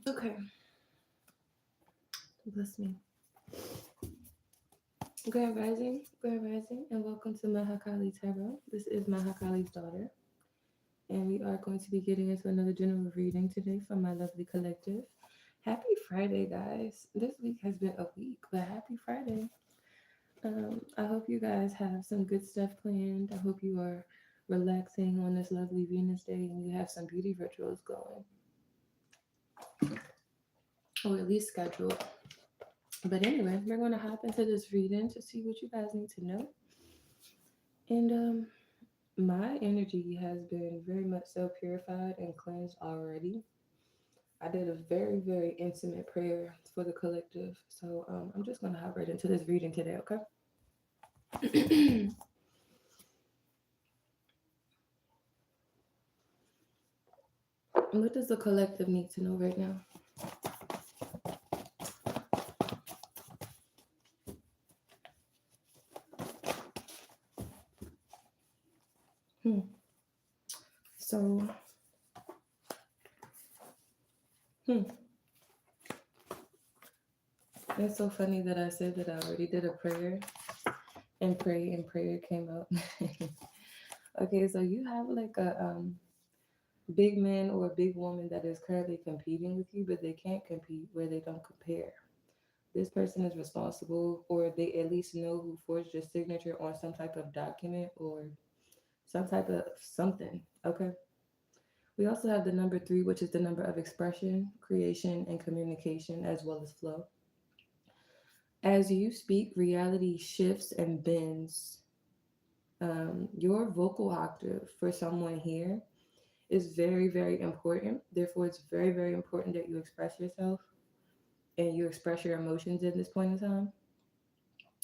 Okay. Bless me. Grand Rising, and welcome to Mahakali Tarot. This is Mahakali's daughter, and we are going to be getting into another general reading today from my lovely collective. Happy Friday, guys. This week has been a week, but happy Friday. I hope you guys have some good stuff planned. I hope you are relaxing on this lovely Venus day and you have some beauty rituals going, or at least scheduled. But anyway, we're going to hop into this reading to see what you guys need to know. And my energy has been very much so purified and cleansed already. I did a very, very intimate prayer for the collective. So I'm just going to hop right into this reading today, okay? What does the collective need to know right now? Hmm. So, hmm. It's so funny that I said that I already did a prayer and prayer came out. Okay, so you have like a big man or a big woman that is currently competing with you, but they can't compete where they don't compare. This person is responsible, or they at least know who forged your signature on some type of document or some type of something. Okay. We also have the number 3, which is the number of expression, creation, and communication, as well as flow. As you speak, reality shifts and bends. Your vocal octave for someone here is very, very important. Therefore, it's very, very important that you express yourself and you express your emotions in this point in time.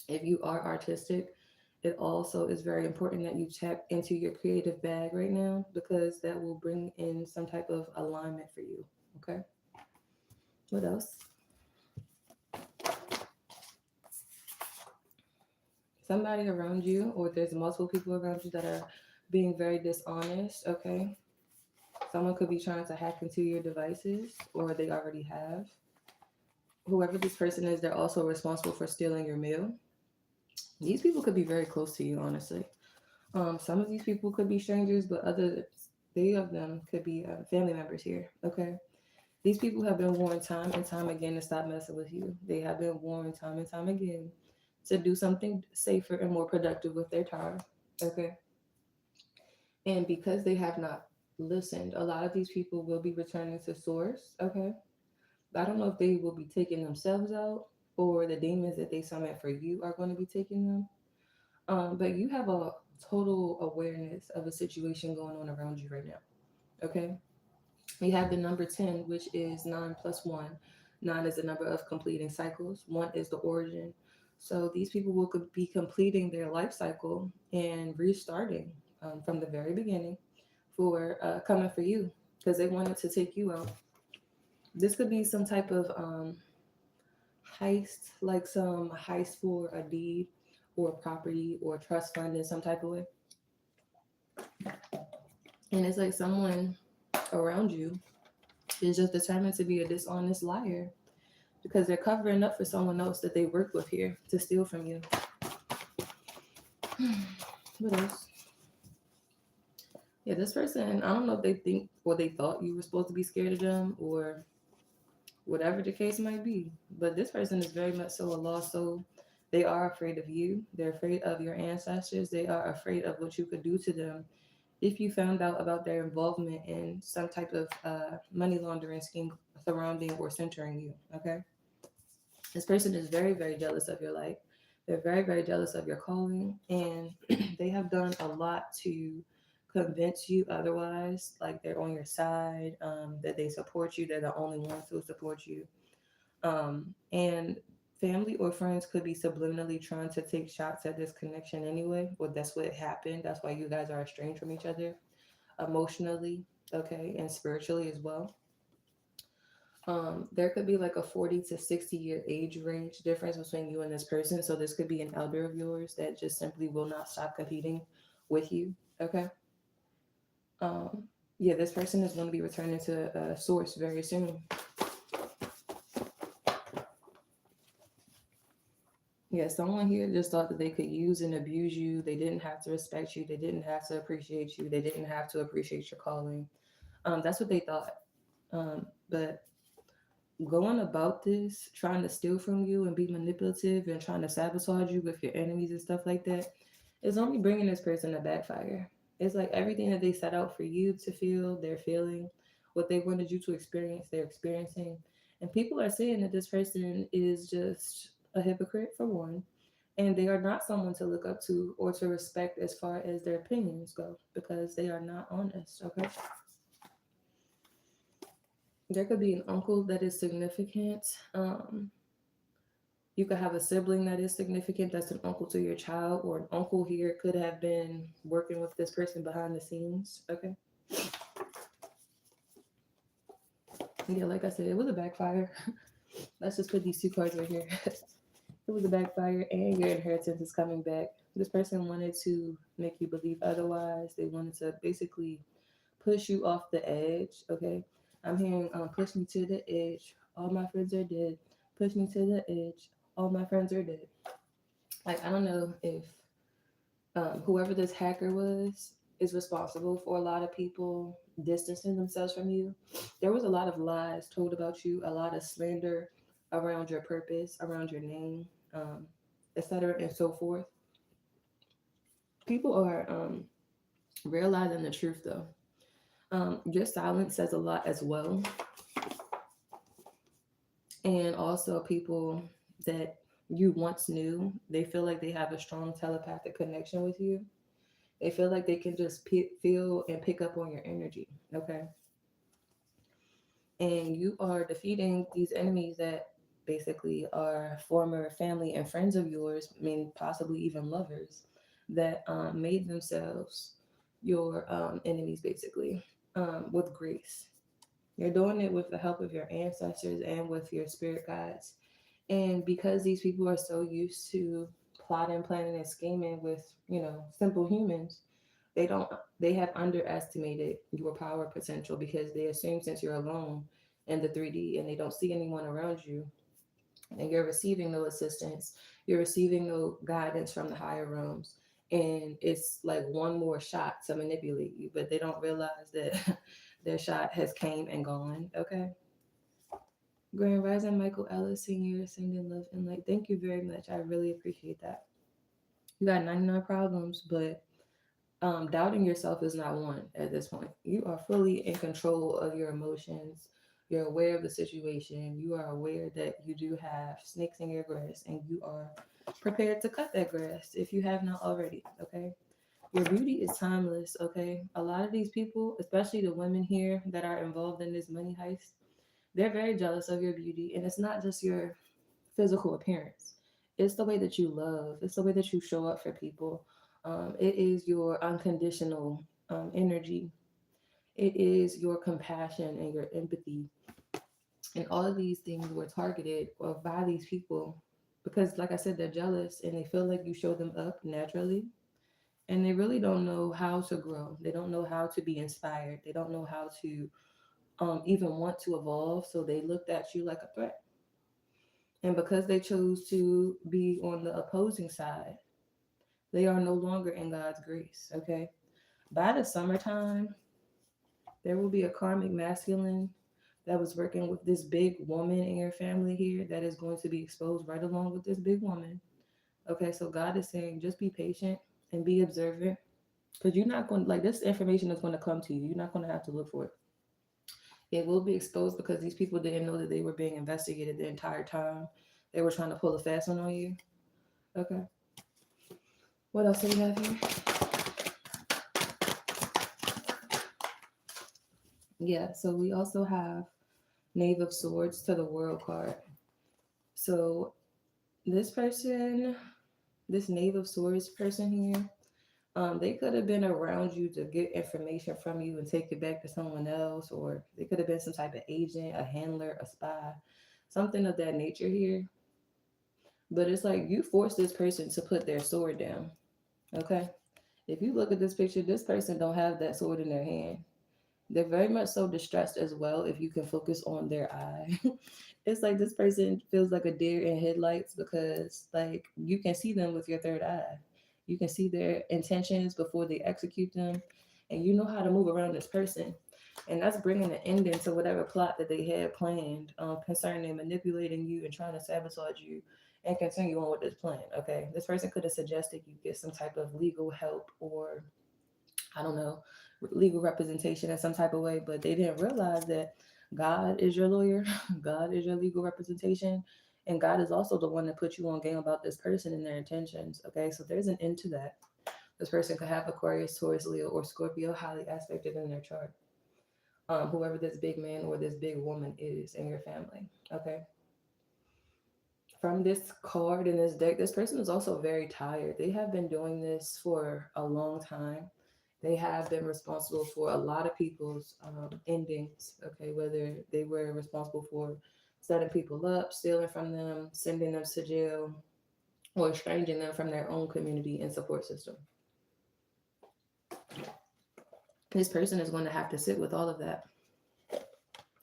If you are artistic, it also is very important that you tap into your creative bag right now because that will bring in some type of alignment for you. Okay. What else? somebody around you, or there's multiple people around you that are being very dishonest, okay? Someone could be trying to hack into your devices, or they already have. Whoever this person is, they're also responsible for stealing your mail. These people could be very close to you, honestly. Some of these people could be strangers, but others, they of them could be family members here, okay? These people have been warned time and time again to stop messing with you. They have been warned time and time again to do something safer and more productive with their time, okay? And because they have not listened, a lot of these people will be returning to source, okay? I don't know if they will be taking themselves out or the demons that they summon for you are going to be taking them. But you have a total awareness of a situation going on around you right now, okay? We have the number 10, which is 9 plus 1. 9 is the number of completing cycles, 1 is the origin. So these people will be completing their life cycle and restarting from the very beginning for coming for you because they wanted to take you out. This could be some type of heist, like some heist for a deed or property or trust fund in some type of way. And it's like someone around you is just determined to be a dishonest liar because they're covering up for someone else that they work with here to steal from you. What else? Yeah, this person, I don't know if they think or they thought you were supposed to be scared of them or whatever the case might be. But this person is very much so a lost soul. They are afraid of you. They're afraid of your ancestors. They are afraid of what you could do to them if you found out about their involvement in some type of money laundering scheme surrounding or centering you. Okay. This person is very, very jealous of your life. They're very, very jealous of your calling, and they have done a lot to convince you otherwise. Like they're on your side, that they support you. They're the only ones who support you. And family or friends could be subliminally trying to take shots at this connection anyway. Well, that's what happened. That's why you guys are estranged from each other emotionally, okay, and spiritually as well. There could be like a 40 to 60-year age range difference between you and this person. So this could be an elder of yours that just simply will not stop competing with you. Okay. Um, yeah, this person is going to be returning to source very soon. Yeah, someone here just thought that they could use and abuse you. They didn't have to respect you. They didn't have to appreciate you. They didn't have to appreciate your calling. That's what they thought. But going about this, trying to steal from you and be manipulative and trying to sabotage you with your enemies and stuff like that, is only bringing this person a backfire. It's like everything that they set out for you to feel, they're feeling. What they wanted you to experience, they're experiencing. And people are saying that this person is just a hypocrite, for one, and they are not someone to look up to or to respect as far as their opinions go because they are not honest, okay? There could be an uncle that is significant. You could have a sibling that is significant that's an uncle to your child, or an uncle here could have been working with this person behind the scenes. Okay. Yeah, like I said, it was a backfire. Let's just put these two cards right here. It was a backfire, and your inheritance is coming back. This person wanted to make you believe otherwise. They wanted to basically push you off the edge. Okay. I'm hearing push me to the edge. All my friends are dead. Push me to the edge. All my friends are dead. Like I don't know if whoever this hacker was is responsible for a lot of people distancing themselves from you. There was a lot of lies told about you, a lot of slander around your purpose, around your name, etc., and so forth. People are realizing the truth though. Your silence says a lot as well, and also people that you once knew, they feel like they have a strong telepathic connection with you. They feel like they can just feel and pick up on your energy, okay? And you are defeating these enemies that basically are former family and friends of yours, I mean, possibly even lovers, that made themselves your enemies, basically, with grace. You're doing it with the help of your ancestors and with your spirit guides. And because these people are so used to plotting, planning, and scheming with, simple humans, they don't they have underestimated your power potential because they assume since you're alone in the 3D and they don't see anyone around you and you're receiving no assistance, you're receiving no guidance from the higher realms. And it's like one more shot to manipulate you, but they don't realize that their shot has came and gone. Okay. Grand Rising Michael Ellis Sr., sending love and light. Thank you very much. I really appreciate that. You got 99 problems, but doubting yourself is not one at this point. You are fully in control of your emotions. You're aware of the situation. You are aware that you do have snakes in your grass and you are prepared to cut that grass if you have not already. Okay. Your beauty is timeless. Okay. A lot of these people, especially the women here that are involved in this money heist, they're very jealous of your beauty. And it's not just your physical appearance. It's the way that you love. It's the way that you show up for people. It is your unconditional energy. It is your compassion and your empathy. And all of these things were targeted by these people because, like I said, they're jealous and they feel like you show them up naturally. And they really don't know how to grow. They don't know how to be inspired. They don't know how to even want to evolve. So they looked at you like a threat. And because they chose to be on the opposing side, they are no longer in God's grace. Okay. By the summertime, there will be a karmic masculine that was working with this big woman in your family here that is going to be exposed right along with this big woman. Okay. So God is saying just be patient and be observant because you're not going to, like, this information is going to come to you. You're not going to have to look for it. It will be exposed because these people didn't know that they were being investigated the entire time. They were trying to pull a fast one on you. Okay. What else do we have here? Yeah, so we also have Knave of Swords to the World card. So this person, this Knave of Swords person here, they could have been around you to get information from you and take it back to someone else, or they could have been some type of agent, a handler, a spy, something of that nature here. But it's like you force this person to put their sword down. Okay. If you look at this picture, this person don't have that sword in their hand. They're very much so distressed as well if you can focus on their eye. It's like this person feels like a deer in headlights because like you can see them with your third eye. You can see their intentions before they execute them and you know how to move around this person. And that's bringing an ending to whatever plot that they had planned concerning manipulating you and trying to sabotage you and continue on with this plan. Okay. This person could have suggested you get some type of legal help or I don't know, legal representation in some type of way, but they didn't realize that God is your lawyer, God is your legal representation, and God is also the one that put you on game about this person and their intentions. Okay, so there's an end to that. This person could have Aquarius, Taurus, Leo, or Scorpio highly aspected in their chart. Whoever this big man or this big woman is in your family. Okay. From this card in this deck, this person is also very tired. They have been doing this for a long time. They have been responsible for a lot of people's endings. Okay, whether they were responsible for setting people up, stealing from them, sending them to jail, or estranging them from their own community and support system. This person is going to have to sit with all of that,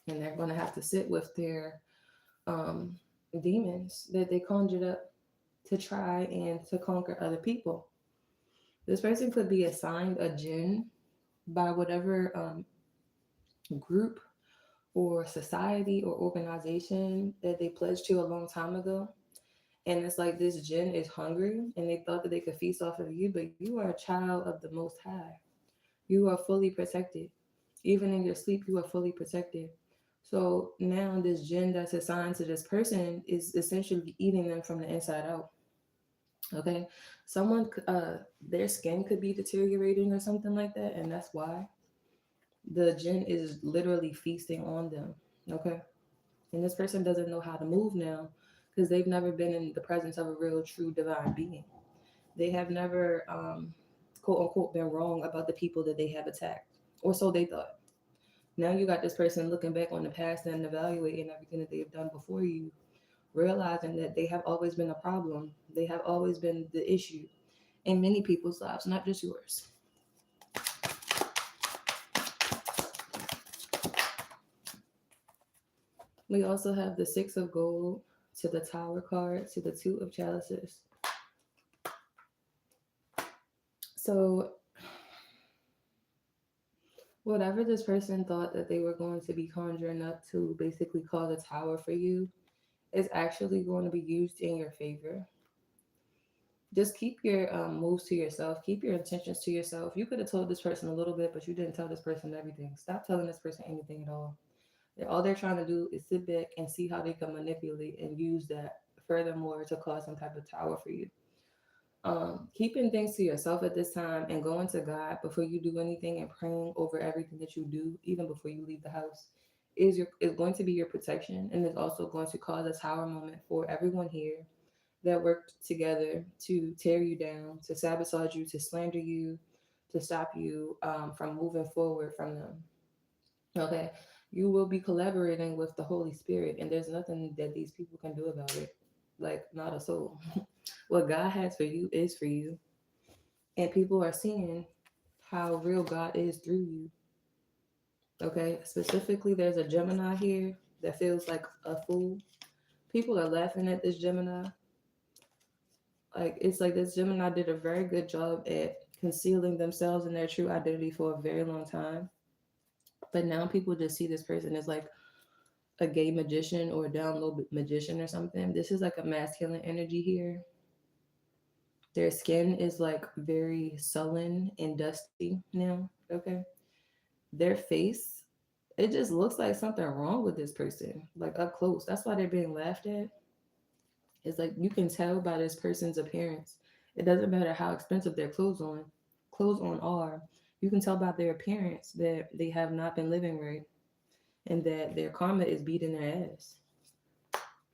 and they're going to have to sit with their um, demons that they conjured up to try and to conquer other people. This person could be assigned a jinn by whatever group or society or organization that they pledged to a long time ago. And it's like this jinn is hungry and they thought that they could feast off of you, but you are a child of the Most High. You are fully protected. Even in your sleep, you are fully protected. So now this jinn that's assigned to this person is essentially eating them from the inside out. Okay. Their skin could be deteriorating or something like that. And that's why the jinn is literally feasting on them. Okay. And this person doesn't know how to move now because they've never been in the presence of a real, true divine being. They have never, quote unquote, been wrong about the people that they have attacked, or so they thought. Now you got this person looking back on the past and evaluating everything that they've done before you. realizing that they have always been a problem. They have always been the issue in many people's lives, not just yours. We also have the Six of Gold to the Tower card to the Two of Chalices. So, whatever this person thought that they were going to be conjuring up to basically cause a tower for you is actually going to be used in your favor. Just keep your moves to yourself. Keep your intentions to yourself. You could have told this person a little bit, but you didn't tell this person everything. Stop telling this person anything at all. All they're trying to do is sit back and see how they can manipulate and use that furthermore to cause some type of tower for you. Keeping things to yourself at this time and going to God before you do anything and praying over everything that you do, even before you leave the house, is going to be your protection, and is also going to cause a tower moment for everyone here that worked together to tear you down, to sabotage you, to slander you, to stop you from moving forward from them. Okay. You will be collaborating with the Holy Spirit, and there's nothing that these people can do about it. Like, not a soul. What God has for you is for you. And people are seeing how real God is through you. Okay. Specifically, there's a Gemini here that feels like a fool. People are laughing at this Gemini. Like, it's like this Gemini did a very good job at concealing themselves and their true identity for a very long time. But now people just see this person as like a gay magician or a down low magician or something. This is like a masculine energy here. Their skin is like very sullen and dusty now. Okay. Their face, it just looks like something wrong with this person, like up close. That's why they're being laughed at. It's like you can tell by this person's appearance. It doesn't matter how expensive their clothes on are. You can tell by their appearance that they have not been living right and that their karma is beating their ass.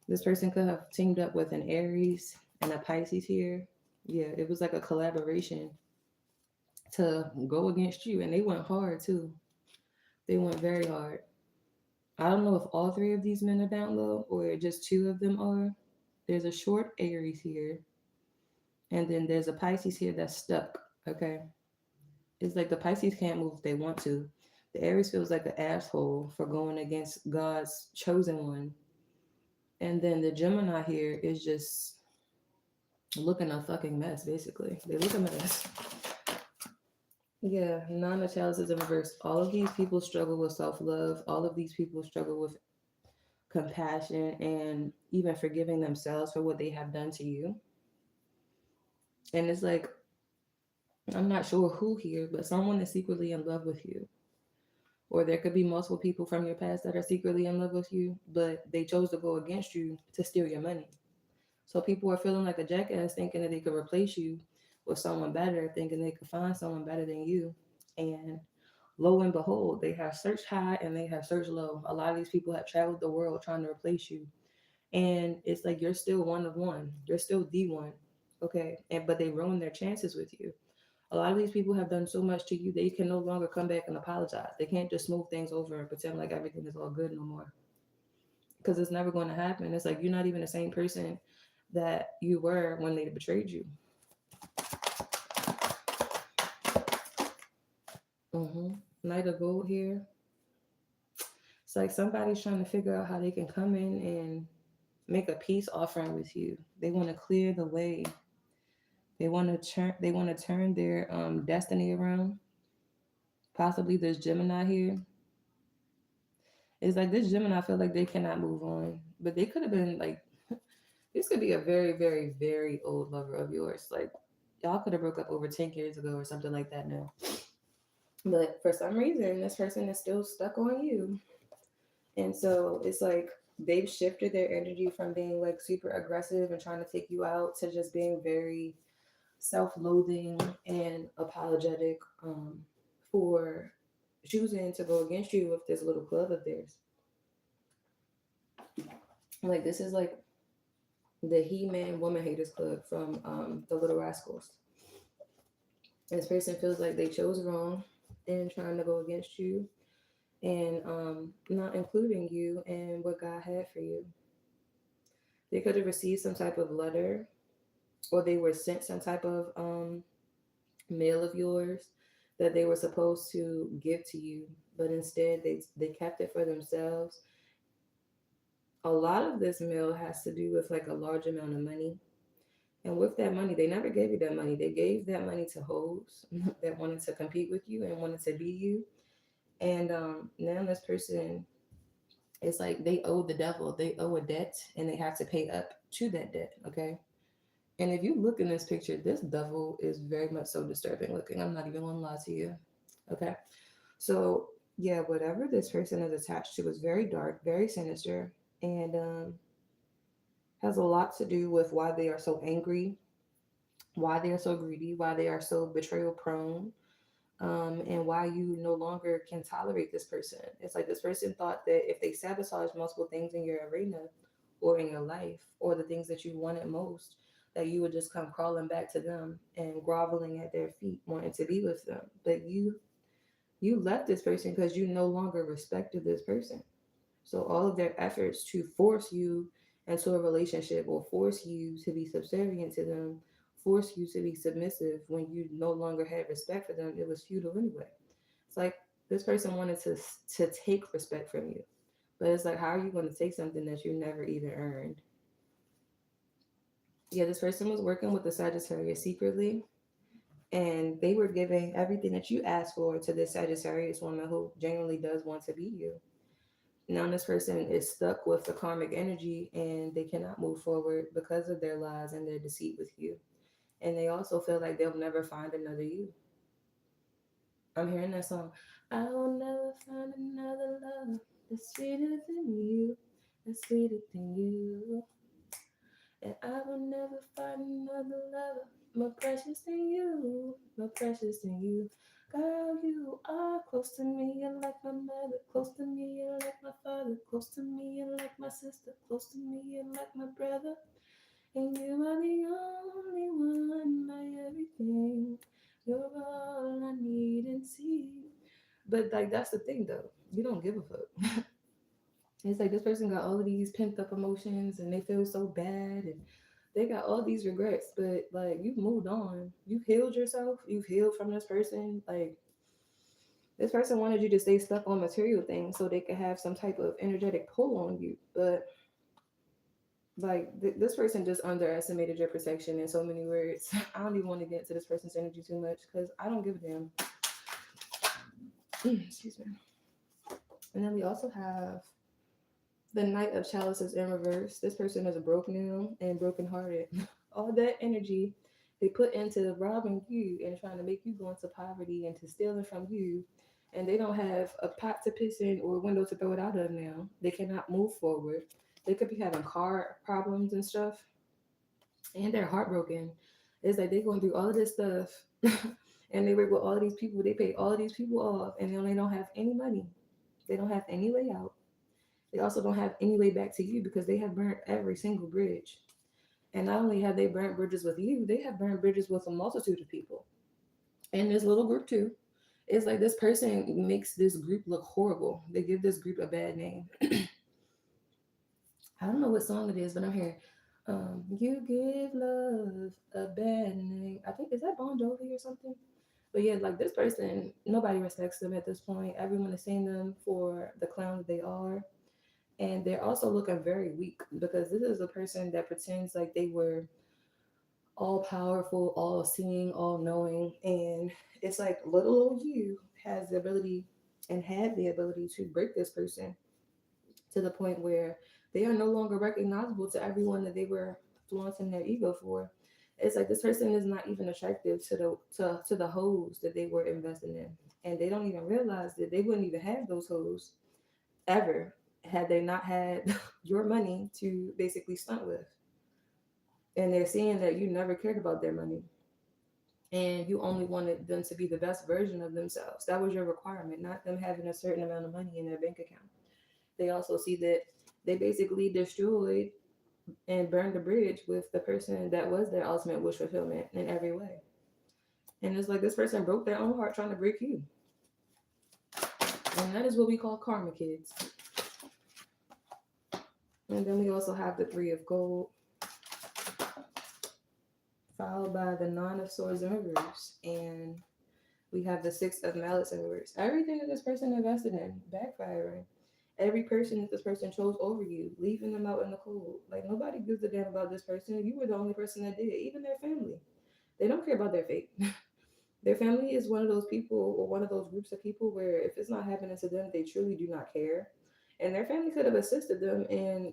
This person could have teamed up with an Aries and a Pisces here. Yeah, it was like a collaboration to go against you, and they went hard too. They went very hard. I don't know if all three of these men are down low or just two of them are. There's a short Aries here, and then there's a Pisces here that's stuck. Okay, it's like the Pisces can't move if they want to. The Aries feels like an asshole for going against God's chosen one, and then the Gemini here is just looking a fucking mess, basically. They look a mess. Yeah, nine of chalices in reverse. All of these people struggle with self love. All of these people struggle with compassion and even forgiving themselves for what they have done to you. And it's like, I'm not sure who here, but someone is secretly in love with you. Or there could be multiple people from your past that are secretly in love with you, but they chose to go against you to steal your money. So people are feeling like a jackass thinking that they could replace you with someone better, thinking they could find someone better than you. And lo and behold, they have searched high and they have searched low. A lot of these people have traveled the world trying to replace you. And it's like you're still one of one. You're still the one. Okay. And but they ruined their chances with you. A lot of these people have done so much to you they can no longer come back and apologize. They can't just smooth things over and pretend like everything is all good no more. Because it's never going to happen. It's like you're not even the same person that you were when they betrayed you. Mm-hmm. Knight of Gold here. It's like somebody's trying to figure out how they can come in and make a peace offering with you. They want to clear the way. They want to turn. They want to turn their destiny around. Possibly this Gemini here. It's like this Gemini feel like they cannot move on, but they could have been like. This could be a very, very, very old lover of yours. Like y'all could have broke up over 10 years ago or something like that now. But for some reason, this person is still stuck on you. And so it's like they've shifted their energy from being like super aggressive and trying to take you out to just being very self-loathing and apologetic for choosing to go against you with this little club of theirs. Like this is like the He-Man Woman Haters Club from the Little Rascals. This person feels like they chose wrong in trying to go against you and not including you in what God had for you. They could have received some type of letter, or they were sent some type of mail of yours that they were supposed to give to you, but instead they kept it for themselves. A lot of this mail has to do with like a large amount of money. And with that money, they never gave you that money. They gave that money to hoes that wanted to compete with you and wanted to be you. And now this person, it's like they owe the devil. They owe a debt and they have to pay up to that debt. Okay. And if you look in this picture, this devil is very much so disturbing looking. I'm not even gonna lie to you. Okay. So yeah, whatever this person is attached to is very dark, very sinister, and has a lot to do with why they are so angry, why they are so greedy, why they are so betrayal prone, and why you no longer can tolerate this person. It's like this person thought that if they sabotage multiple things in your arena or in your life or the things that you wanted most, that you would just come crawling back to them and groveling at their feet, wanting to be with them. But you left this person because you no longer respected this person. So all of their efforts to force you into a relationship or force you to be subservient to them, force you to be submissive when you no longer had respect for them, it was futile anyway. It's like this person wanted to take respect from you. But it's like, how are you going to take something that you never even earned? Yeah, this person was working with the Sagittarius secretly, and they were giving everything that you asked for to this Sagittarius woman who genuinely does want to be you. Now this person is stuck with the karmic energy and they cannot move forward because of their lies and their deceit with you. And they also feel like they'll never find another you. I'm hearing that song. I will never find another love that's sweeter than you, that's sweeter than you. And I will never find another lover more precious than you, more precious than you. Girl, you are close to me, you're like my mother. Close to me, you're like my father. Close to me, you're like my sister. Close to me, you're like my brother. And you are the only one, my everything. You're all I need and see. But like that's the thing though, you don't give a fuck. It's like this person got all of these pent up emotions and they feel so bad and they got all these regrets, but like you've moved on. You've healed yourself. You've healed from this person. Like this person wanted you to stay stuck on material things so they could have some type of energetic pull on you. But like this person just underestimated your protection in so many words. I don't even want to get into this person's energy too much because I don't give a damn. Excuse me. And then we also have the Knight of Chalices in reverse. This person is broke now and brokenhearted. All that energy they put into robbing you and trying to make you go into poverty and to stealing from you. And they don't have a pot to piss in or a window to throw it out of now. They cannot move forward. They could be having car problems and stuff. And they're heartbroken. It's like they're going through all of this stuff. And they work with all of these people. They pay all of these people off and they don't have any money. They don't have any way out. They also don't have any way back to you because they have burnt every single bridge. And not only have they burnt bridges with you, they have burnt bridges with a multitude of people. And this little group too. It's like this person makes this group look horrible. They give this group a bad name. I don't know what song it is, but I'm hearing, you give love a bad name. I think, is that Bon Jovi or something? But yeah, like this person, nobody respects them at this point. Everyone is seeing them for the clown that they are. And they're also looking very weak because this is a person that pretends like they were all powerful, all seeing, all knowing. And it's like little old you has the ability and had the ability to break this person to the point where they are no longer recognizable to everyone that they were flaunting their ego for. It's like this person is not even attractive to the hoes that they were investing in. And they don't even realize that they wouldn't even have those hoes ever had they not had your money to basically stunt with. And they're seeing that you never cared about their money and you only wanted them to be the best version of themselves. That was your requirement, not them having a certain amount of money in their bank account. They also see that they basically destroyed and burned the bridge with the person that was their ultimate wish fulfillment in every way. And it's like this person broke their own heart trying to break you. And that is what we call karma, kids. And then we also have the Three of Gold, followed by the Nine of Swords in reverse. And we have the Six of Mallets in reverse. Everything that this person invested in backfiring. Every person that this person chose over you, leaving them out in the cold. Like nobody gives a damn about this person. You were the only person that did. Even their family, they don't care about their fate. Their family is one of those people or one of those groups of people where if it's not happening to them, they truly do not care. And their family could have assisted them in,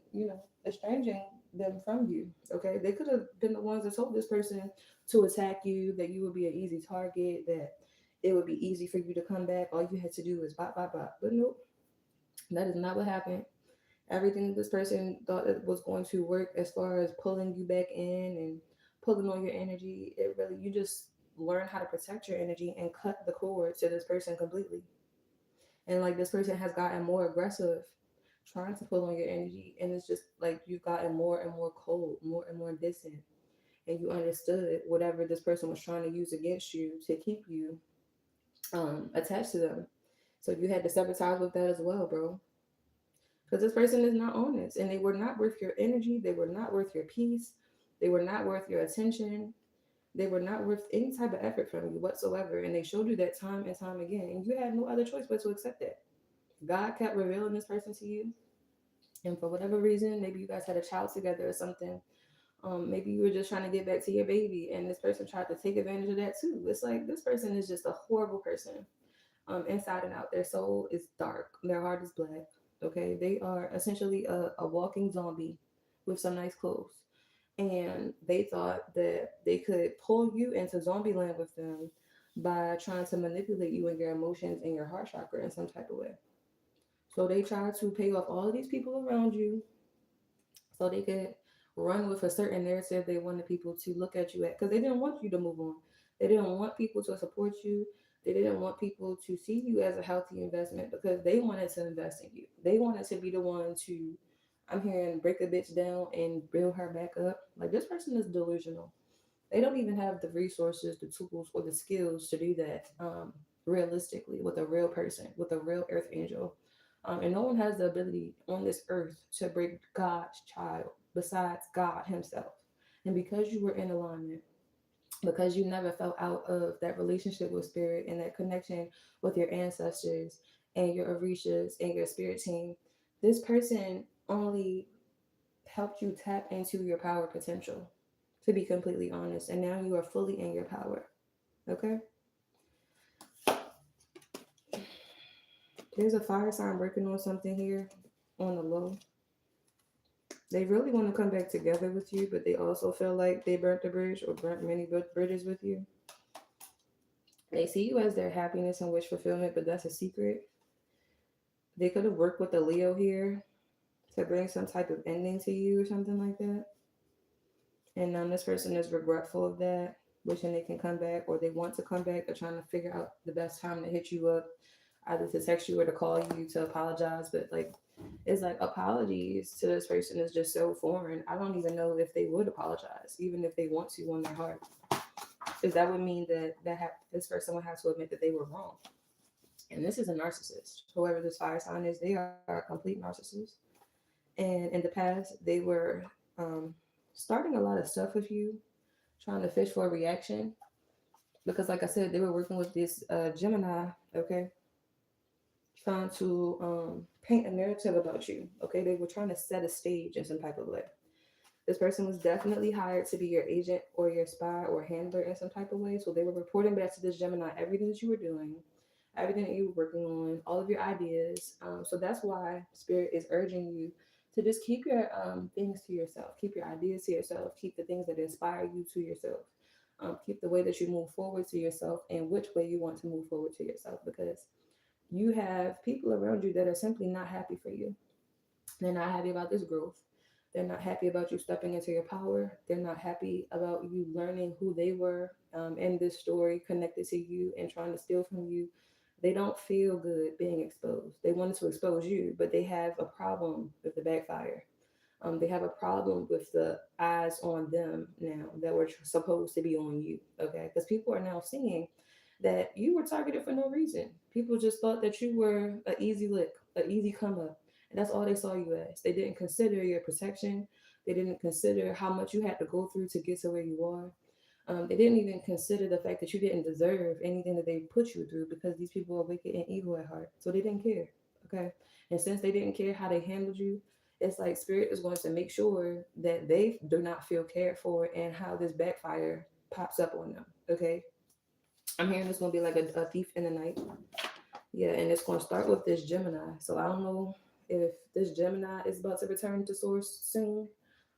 estranging them from you. Okay. They could have been the ones that told this person to attack you, that you would be an easy target, that it would be easy for you to come back. All you had to do is bop, bop, bop. But nope, that is not what happened. Everything that this person thought it was going to work as far as pulling you back in and pulling on your energy, it really, you just learn how to protect your energy and cut the cord to this person completely. And like this person has gotten more aggressive trying to pull on your energy, and it's just like you've gotten more and more cold, more and more distant, and you understood whatever this person was trying to use against you to keep you attached to them. So you had to sever ties with that as well, bro. Because this person is not honest, and they were not worth your energy. They were not worth your peace. They were not worth your attention. They were not worth any type of effort from you whatsoever. And they showed you that time and time again. And you had no other choice but to accept that. God kept revealing this person to you. And for whatever reason, maybe you guys had a child together or something. Maybe you were just trying to get back to your baby, and this person tried to take advantage of that too. It's like this person is just a horrible person, inside and out. Their soul is dark. Their heart is black. Okay, they are essentially a walking zombie with some nice clothes, and they thought that they could pull you into zombie land with them by trying to manipulate you and your emotions and your heart chakra in some type of way. So they tried to pay off all of these people around you so they could run with a certain narrative they wanted people to look at you at, because they didn't want you to move on. They didn't want people to support you. They didn't want people to see you as a healthy investment because they wanted to invest in you. They wanted to be the one to, I'm hearing, break a bitch down and build her back up. Like this person is delusional. They don't even have the resources, the tools, or the skills to do that, realistically, with a real person, with a real earth angel. And no one has the ability on this earth to break God's child besides God Himself. And because you were in alignment, because you never fell out of that relationship with spirit and that connection with your ancestors and your orishas and your spirit team, this person only helped you tap into your power potential, to be completely honest. And now you are fully in your power. Okay? There's a fire sign working on something here on the low. They really want to come back together with you, but they also feel like they burnt the bridge or burnt many bridges with you. They see you as their happiness and wish fulfillment, but that's a secret. They could have worked with the Leo here to bring some type of ending to you or something like that. And now this person is regretful of that, wishing they can come back, or they want to come back. They're trying to figure out the best time to hit you up, either to text you or to call you to apologize. But like, it's like apologies to this person is just so foreign. I don't even know if they would apologize, even if they want to on their heart, because that would mean that this person would have to admit that they were wrong. And this is a narcissist. Whoever this fire sign is, they are a complete narcissist. And in the past, they were starting a lot of stuff with you, trying to fish for a reaction. Because, like I said, they were working with this Gemini, okay, trying to paint a narrative about you, okay? They were trying to set a stage in some type of way. This person was definitely hired to be your agent or your spy or handler in some type of way. So they were reporting back to this Gemini everything that you were doing, everything that you were working on, all of your ideas. So that's why Spirit is urging you to just keep your things to yourself, keep your ideas to yourself, keep the things that inspire you to yourself, keep the way that you move forward to yourself and which way you want to move forward to yourself, because you have people around you that are simply not happy for you. They're not happy about this growth. They're not happy about you stepping into your power. They're not happy about you learning who they were in this story, connected to you and trying to steal from you. They don't feel good being exposed. They wanted to expose you, but they have a problem with the backfire. They have a problem with the eyes on them now that were supposed to be on you. Okay, because people are now seeing that you were targeted for no reason. People just thought that you were an easy lick, an easy come up, And that's all they saw you as. They didn't consider your protection. They didn't consider how much you had to go through to get to where you are. They didn't even consider the fact that you didn't deserve anything that they put you through, because these people are wicked and evil at heart. So they didn't care. Okay. And since they didn't care how they handled you, it's like spirit is going to make sure that they do not feel cared for, and how this backfire pops up on them. Okay. I'm hearing it's going to be like a thief in the night. Yeah. And it's going to start with this Gemini. So I don't know if this Gemini is about to return to source soon.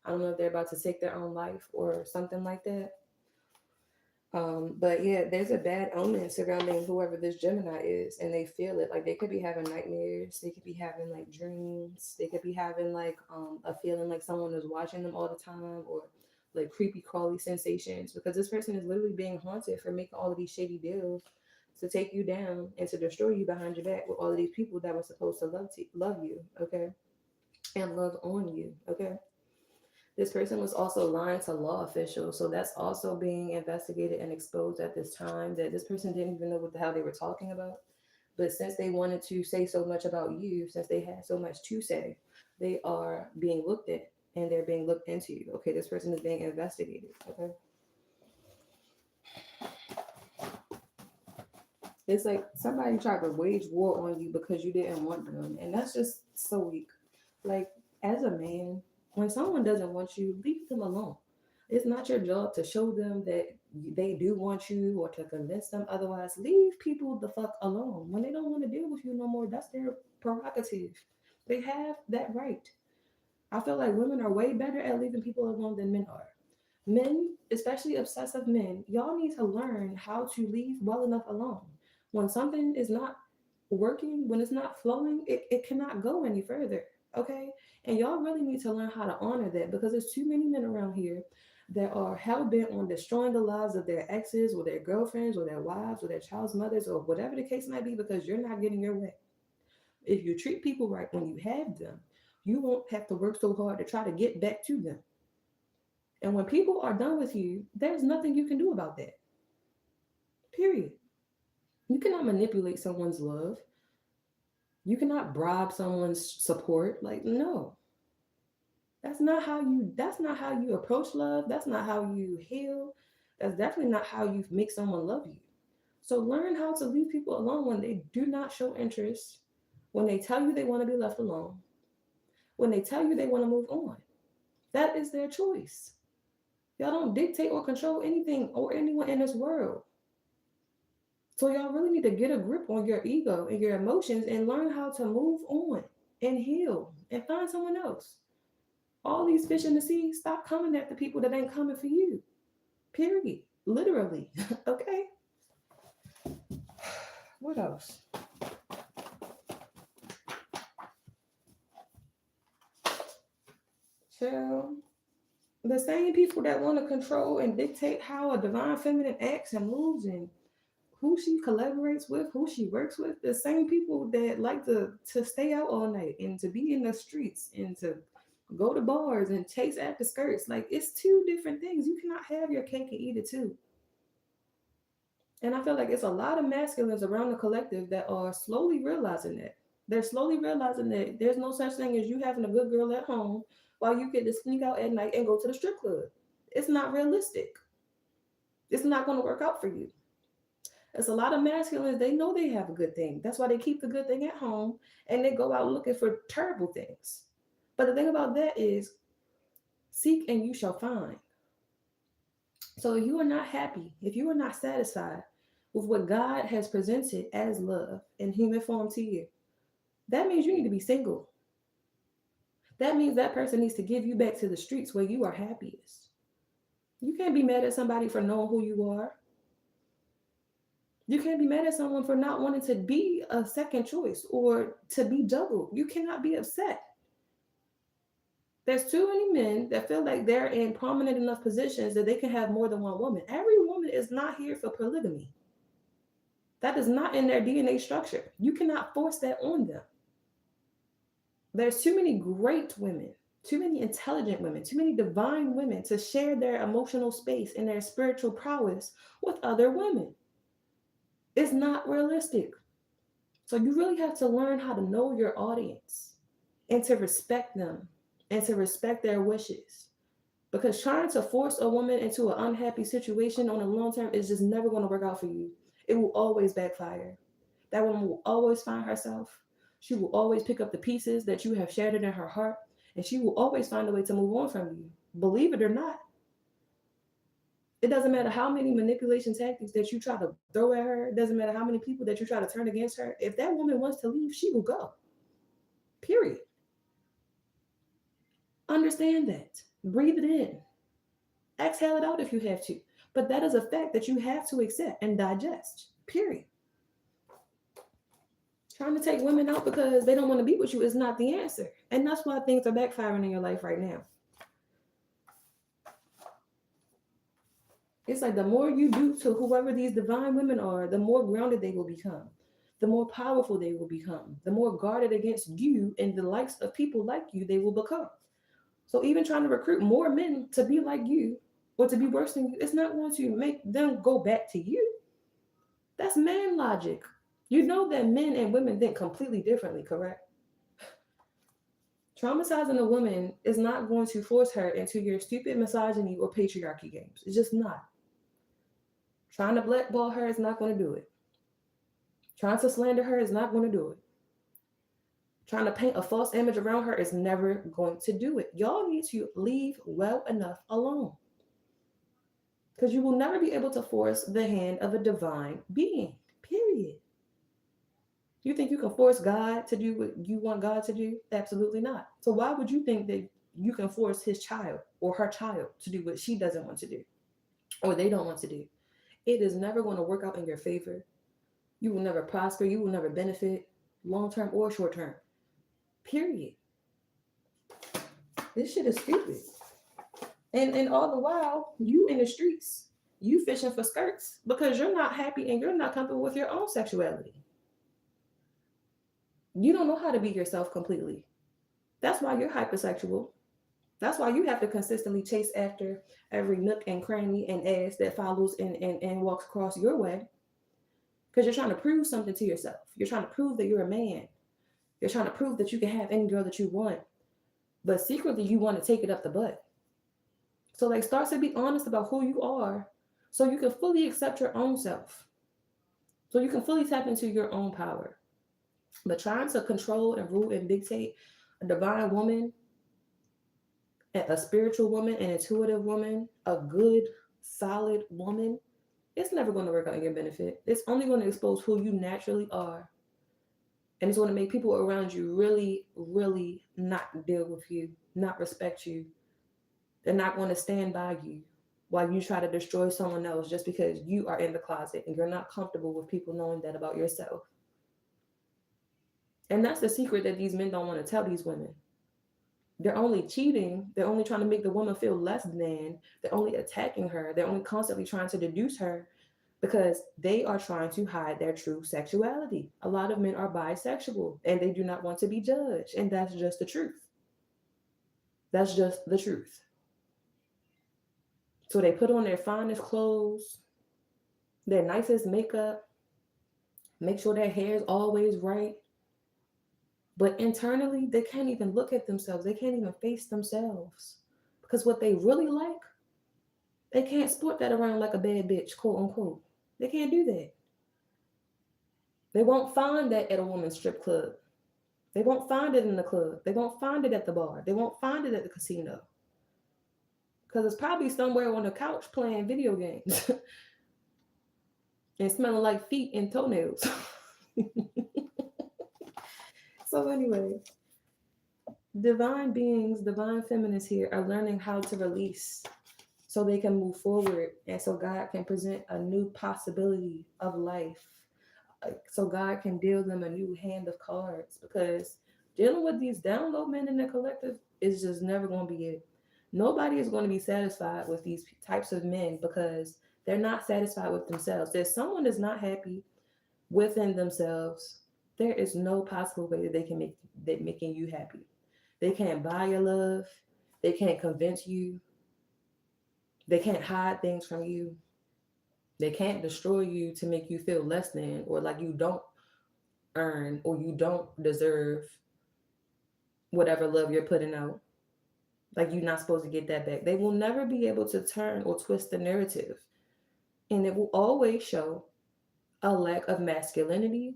I don't know if they're about to take their own life or something like that. But yeah, there's a bad omen surrounding whoever this Gemini is, and they feel it. Like they could be having nightmares, they could be having like dreams, they could be having like a feeling like someone is watching them all the time, or like creepy crawly sensations, because this person is literally being haunted for making all of these shady deals to take you down and to destroy you behind your back with all of these people that were supposed to love you, okay, and love on you, okay. This person was also lying to law officials, so that's also being investigated and exposed at this time. That this person didn't even know what the hell they were talking about. But since they wanted to say so much about you, since they had so much to say, they are being looked at and they're being looked into. Okay, this person is being investigated. Okay, it's like somebody tried to wage war on you because you didn't want them, and that's just so weak. Like, as a man, when someone doesn't want you, leave them alone. It's not your job to show them that they do want you or to convince them otherwise. Leave people the fuck alone. When they don't want to deal with you no more, that's their prerogative. They have that right. I feel like women are way better at leaving people alone than men are. Men, especially obsessive men, y'all need to learn how to leave well enough alone. When something is not working, when it's not flowing, it cannot go any further. Okay? And y'all really need to learn how to honor that, because there's too many men around here that are hell bent on destroying the lives of their exes or their girlfriends or their wives or their child's mothers or whatever the case might be, because you're not getting your way. If you treat people right when you have them, you won't have to work so hard to try to get back to them. And when people are done with you, there's nothing you can do about that. Period. You cannot manipulate someone's love. You cannot bribe someone's support. Like, no. That's not how you approach love. That's not how you heal. That's definitely not how you make someone love you. So learn how to leave people alone when they do not show interest, when they tell you they want to be left alone, when they tell you they want to move on. That is their choice. Y'all don't dictate or control anything or anyone in this world. So y'all really need to get a grip on your ego and your emotions and learn how to move on and heal and find someone else. All these fish in the sea, stop coming at the people that ain't coming for you. Period. Literally. Okay. What else? Chill. The same people that want to control and dictate how a divine feminine acts and moves and who she collaborates with, who she works with, the same people that like to stay out all night and to be in the streets and to go to bars and chase after skirts. Like, it's two different things. You cannot have your cake and eat it too. And I feel like it's a lot of masculines around the collective that are slowly realizing that. They're slowly realizing that there's no such thing as you having a good girl at home while you get to sneak out at night and go to the strip club. It's not realistic. It's not going to work out for you. There's a lot of masculines, they know they have a good thing. That's why they keep the good thing at home and they go out looking for terrible things. But the thing about that is, seek and you shall find. So if you are not happy, if you are not satisfied with what God has presented as love in human form to you, that means you need to be single. That means that person needs to give you back to the streets where you are happiest. You can't be mad at somebody for knowing who you are. You can't be mad at someone for not wanting to be a second choice or to be double. You cannot be upset. There's too many men that feel like they're in prominent enough positions that they can have more than one woman. Every woman is not here for polygamy. That is not in their DNA structure. You cannot force that on them. There's too many great women, too many intelligent women, too many divine women to share their emotional space and their spiritual prowess with other women. It's not realistic. So you really have to learn how to know your audience. and to respect them and to respect their wishes. Because trying to force a woman into an unhappy situation on a long term is just never going to work out for you. It will always backfire. That woman will always find herself. She will always pick up the pieces that you have shattered in her heart, and she will always find a way to move on from you. Believe it or not, it doesn't matter how many manipulation tactics that you try to throw at her. It doesn't matter how many people that you try to turn against her. If that woman wants to leave, she will go. Period. Understand that. Breathe it in. Exhale it out if you have to. But that is a fact that you have to accept and digest. Period. Trying to take women out because they don't want to be with you is not the answer. And that's why things are backfiring in your life right now. It's like the more you do to whoever these divine women are, the more grounded they will become, the more powerful they will become, the more guarded against you and the likes of people like you they will become. So even trying to recruit more men to be like you or to be worse than you, it's not going to make them go back to you. That's man logic. You know that men and women think completely differently, correct? Traumatizing a woman is not going to force her into your stupid misogyny or patriarchy games. It's just not. Trying to blackball her is not going to do it. Trying to slander her is not going to do it. Trying to paint a false image around her is never going to do it. Y'all need to leave well enough alone. Because you will never be able to force the hand of a divine being. Period. You think you can force God to do what you want God to do? Absolutely not. So why would you think that you can force his child or her child to do what she doesn't want to do or they don't want to do? It is never going to work out in your favor. You will never prosper. You will never benefit long term or short term. Period. This shit is stupid. And all the while, you in the streets, you fishing for skirts because you're not happy and you're not comfortable with your own sexuality. You don't know how to be yourself completely. That's why you're hypersexual. That's why you have to consistently chase after every nook and cranny and ass that follows and walks across your way. Because you're trying to prove something to yourself. You're trying to prove that you're a man. You're trying to prove that you can have any girl that you want. But secretly, you want to take it up the butt. So, like, start to be honest about who you are so you can fully accept your own self. So you can fully tap into your own power. But trying to control and rule and dictate a divine woman, a spiritual woman, an intuitive woman, a good, solid woman, it's never going to work out in your benefit. It's only going to expose who you naturally are. And it's going to make people around you really, really not deal with you, not respect you. They're not going to stand by you while you try to destroy someone else just because you are in the closet and you're not comfortable with people knowing that about yourself. And that's the secret that these men don't want to tell these women. They're only cheating. They're only trying to make the woman feel less than. They're only attacking her. They're only constantly trying to deduce her because they are trying to hide their true sexuality. A lot of men are bisexual and they do not want to be judged. And that's just the truth. That's just the truth. So they put on their finest clothes, their nicest makeup, make sure their hair is always right. But internally, they can't even look at themselves. They can't even face themselves. Because what they really like, they can't sport that around like a bad bitch, quote unquote. They can't do that. They won't find that at a woman's strip club. They won't find it in the club. They won't find it at the bar. They won't find it at the casino. Because it's probably somewhere on the couch playing video games and smelling like feet and toenails. So anyway, divine beings, divine feminists here are learning how to release so they can move forward and so God can present a new possibility of life. So God can deal them a new hand of cards, because dealing with these down low men in the collective is just never going to be it. Nobody is going to be satisfied with these types of men because they're not satisfied with themselves. If someone is not happy within themselves, there is no possible way that they can make that making you happy. They can't buy your love. They can't convince you. They can't hide things from you. They can't destroy you to make you feel less than or like you don't earn or you don't deserve whatever love you're putting out. Like you're not supposed to get that back. They will never be able to turn or twist the narrative. And it will always show a lack of masculinity,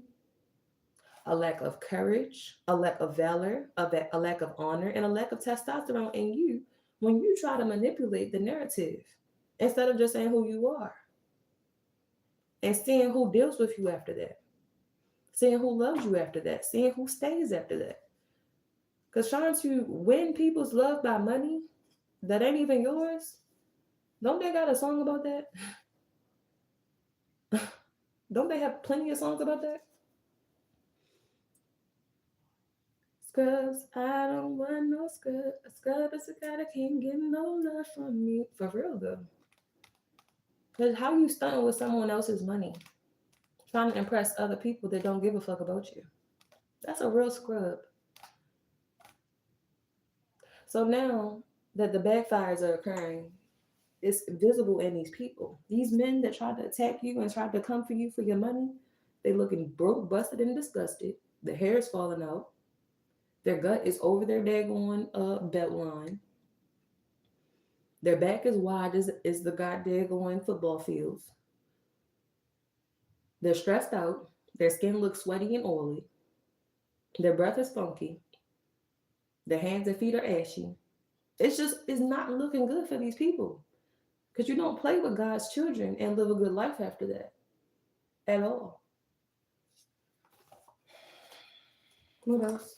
a lack of courage, a lack of valor, a lack of honor, and a lack of testosterone in you when you try to manipulate the narrative instead of just saying who you are and seeing who deals with you after that, seeing who loves you after that, seeing who stays after that. Because trying to win people's love by money that ain't even yours, don't they got a song about that? Don't they have plenty of songs about that? Scrubs, I don't want no scrub. A scrub is a guy that can't get no love from me. For real though. Because how you stunting with someone else's money? Trying to impress other people that don't give a fuck about you. That's a real scrub. So now that the backfires are occurring, it's visible in these people. These men that tried to attack you and tried to come for you for your money, they looking broke, busted, and disgusted. Their hair is falling out. Their gut is over their daggone belt line. Their back is wide as the goddamn going football fields. They're stressed out. Their skin looks sweaty and oily. Their breath is funky. Their hands and feet are ashy. It's not looking good for these people. Because you don't play with God's children and live a good life after that at all. What else?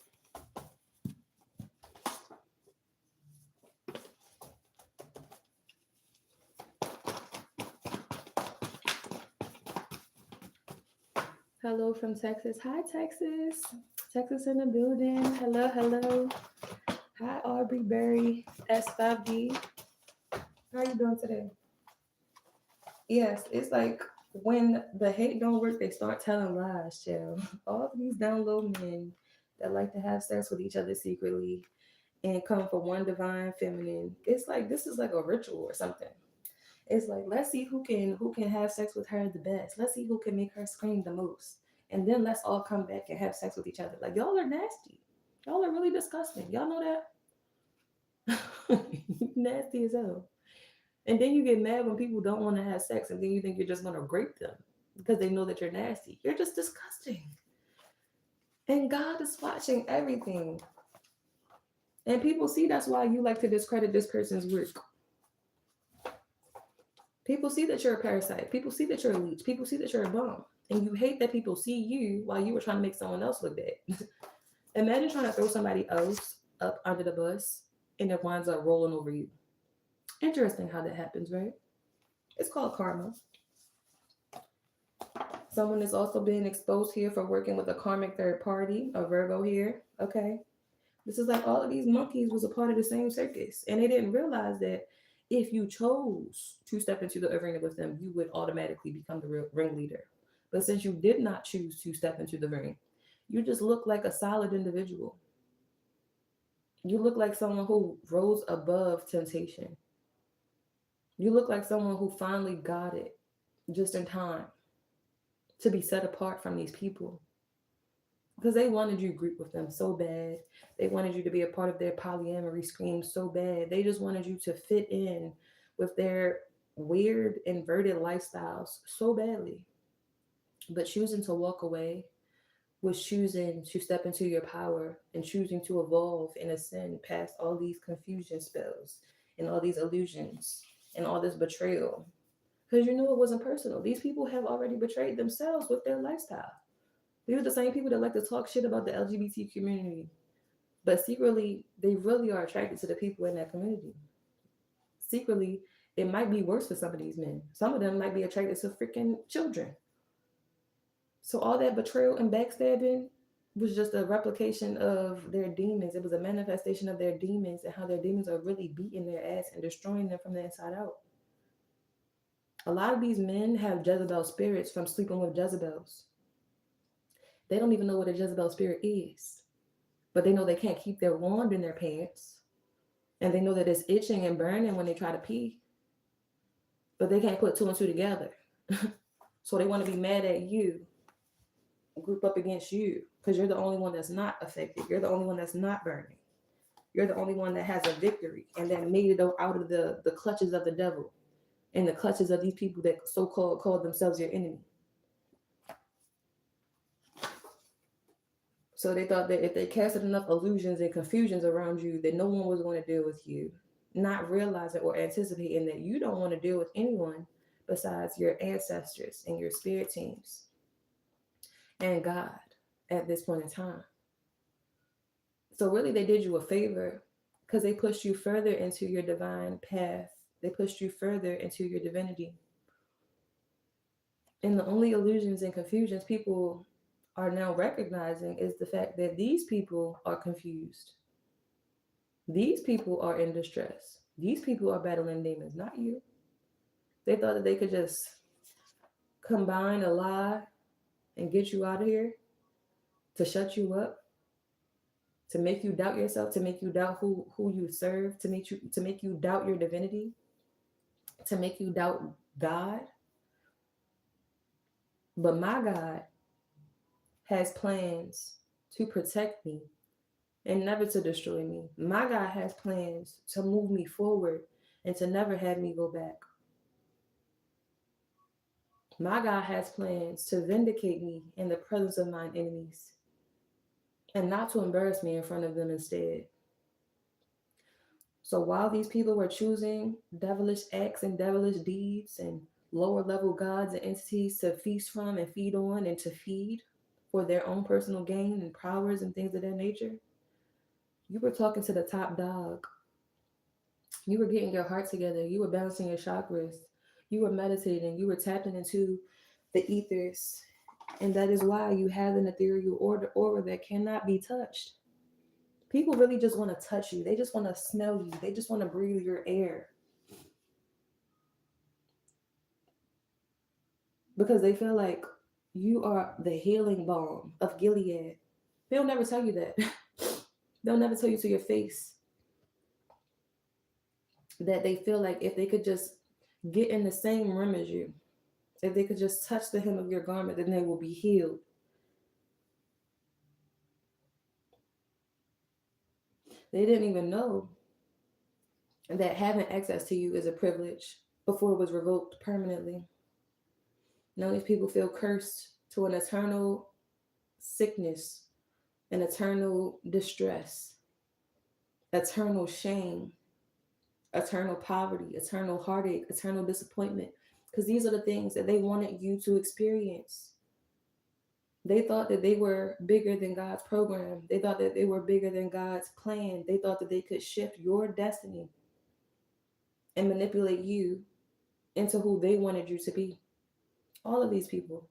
Hello from Texas. Hi, Texas. Texas in the building. Hello, hello. Hi, Aubrey Berry, S5D. How are you doing today? Yes, it's like when the hate don't work, they start telling lies, chill. All of these down low men that like to have sex with each other secretly and come for one divine feminine. It's like this is like a ritual or something. It's like let's see who can have sex with her the best. Let's see who can make her scream the most. And then let's all come back and have sex with each other. Like y'all are nasty. Y'all are really disgusting. Y'all know that? Nasty as hell. And then you get mad when people don't want to have sex and then you think you're just gonna rape them because they know that you're nasty. You're just disgusting. And God is watching everything. And people see that's why you like to discredit this person's work. People see that you're a parasite. People see that you're a leech. People see that you're a bum. And you hate that people see you while you were trying to make someone else look bad. Imagine trying to throw somebody else up under the bus and it winds up rolling over you. Interesting how that happens, right? It's called karma. Someone is also being exposed here for working with a karmic third party, a Virgo here. Okay. This is like all of these monkeys was a part of the same circus. And they didn't realize that if you chose to step into the arena with them, you would automatically become the real ringleader. But since you did not choose to step into the ring, you just look like a solid individual. You look like someone who rose above temptation. You look like someone who finally got it just in time to be set apart from these people because they wanted you to group with them so bad. They wanted you to be a part of their polyamory scheme so bad. They just wanted you to fit in with their weird inverted lifestyles so badly. But choosing to walk away was choosing to step into your power and choosing to evolve and ascend past all these confusion spells and all these illusions and all this betrayal. Because you know it wasn't personal. These people have already betrayed themselves with their lifestyle. These are the same people that like to talk shit about the LGBT community. But secretly, they really are attracted to the people in that community. Secretly, it might be worse for some of these men. Some of them might be attracted to freaking children. So all that betrayal and backstabbing was just a replication of their demons. It was a manifestation of their demons and how their demons are really beating their ass and destroying them from the inside out. A lot of these men have Jezebel spirits from sleeping with Jezebels. They don't even know what a Jezebel spirit is, but they know they can't keep their wand in their pants, and they know that it's itching and burning when they try to pee, but they can't put two and two together. So they want to be mad at you, group up against you, because you're the only one that's not affected. You're the only one that's not burning. You're the only one that has a victory and that made it out of the clutches of the devil and the clutches of these people that so-called call themselves your enemy. So they thought that if they casted enough illusions and confusions around you, that no one was going to deal with you, not realizing or anticipating that you don't want to deal with anyone besides your ancestors and your spirit teams and God at this point in time. So really they did you a favor because they pushed you further into your divine path. They pushed you further into your divinity. And the only illusions and confusions people are now recognizing is the fact that these people are confused. These people are in distress. These people are battling demons, not you. They thought that they could just combine a lie and get you out of here, to shut you up, to make you doubt yourself, to make you doubt who you serve, to make you doubt your divinity, to make you doubt God. But my God has plans to protect me and never to destroy me. My God has plans to move me forward and to never have me go back. My God has plans to vindicate me in the presence of mine enemies and not to embarrass me in front of them instead. So while these people were choosing devilish acts and devilish deeds and lower level gods and entities to feast from and feed on and to feed for their own personal gain and powers and things of that nature, you were talking to the top dog. You were getting your heart together. You were balancing your chakras. You were meditating. You were tapping into the ethers. And that is why you have an ethereal aura that cannot be touched. People really just want to touch you. They just want to smell you. They just want to breathe your air. Because they feel like you are the healing balm of Gilead. They'll never tell you that. They'll never tell you to your face that they feel like if they could just get in the same room as you, if they could just touch the hem of your garment, then they will be healed. They didn't even know that having access to you is a privilege before it was revoked permanently. Now these people feel cursed to an eternal sickness, an eternal distress, eternal shame, eternal poverty, eternal heartache, eternal disappointment. Because these are the things that they wanted you to experience. They thought that they were bigger than God's program. They thought that they were bigger than God's plan. They thought that they could shift your destiny and manipulate you into who they wanted you to be. All of these people,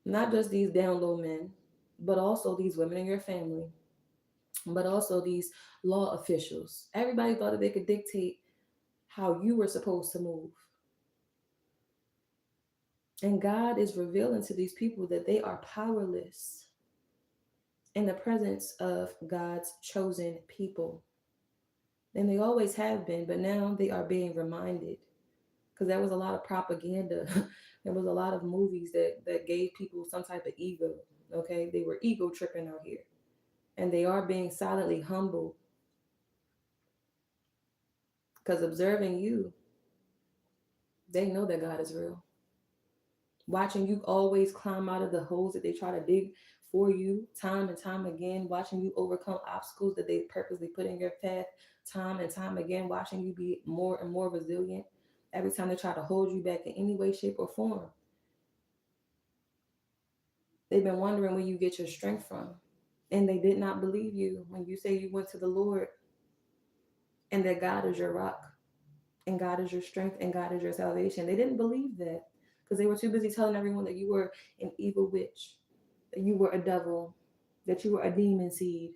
not just these down low men, but also these women in your family, but also these law officials. Everybody thought that they could dictate how you were supposed to move. And God is revealing to these people that they are powerless in the presence of God's chosen people. And they always have been, but now they are being reminded. Because there was a lot of propaganda. There was a lot of movies that gave people some type of ego. Okay, they were ego tripping out here. And they are being silently humbled. Because observing you, they know that God is real. Watching you always climb out of the holes that they try to dig for you time and time again, watching you overcome obstacles that they purposely put in your path time and time again, watching you be more and more resilient every time they try to hold you back in any way, shape, or form. They've been wondering where you get your strength from. And they did not believe you when you say you went to the Lord and that God is your rock and God is your strength and God is your salvation. They didn't believe that because they were too busy telling everyone that you were an evil witch, that you were a devil, that you were a demon seed.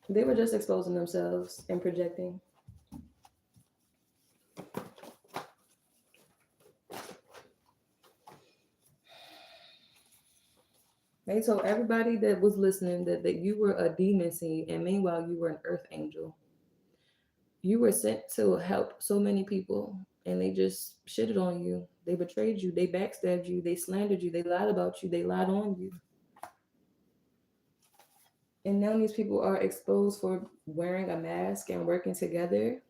They were just exposing themselves and projecting. They told everybody that was listening that you were a demon seed, and meanwhile you were an earth angel. You were sent to help so many people, and they just shitted on you. They betrayed you. They backstabbed you. They slandered you. They lied about you. They lied on you. And now these people are exposed for wearing a mask and working together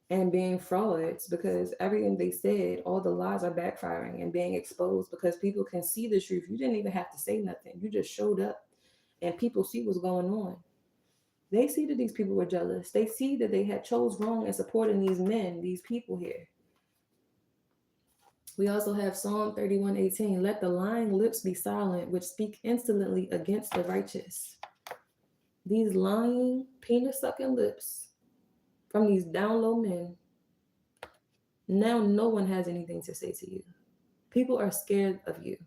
and being frauds because everything they said, all the lies are backfiring and being exposed because people can see the truth. You didn't even have to say nothing. You just showed up and people see what's going on. They see that these people were jealous. They see that they had chose wrong and supporting these men, these people here. We also have Psalm 31:18. Let the lying lips be silent, which speak insolently against the righteous. These lying, penis sucking lips from these down low men, now no one has anything to say to you. People are scared of you.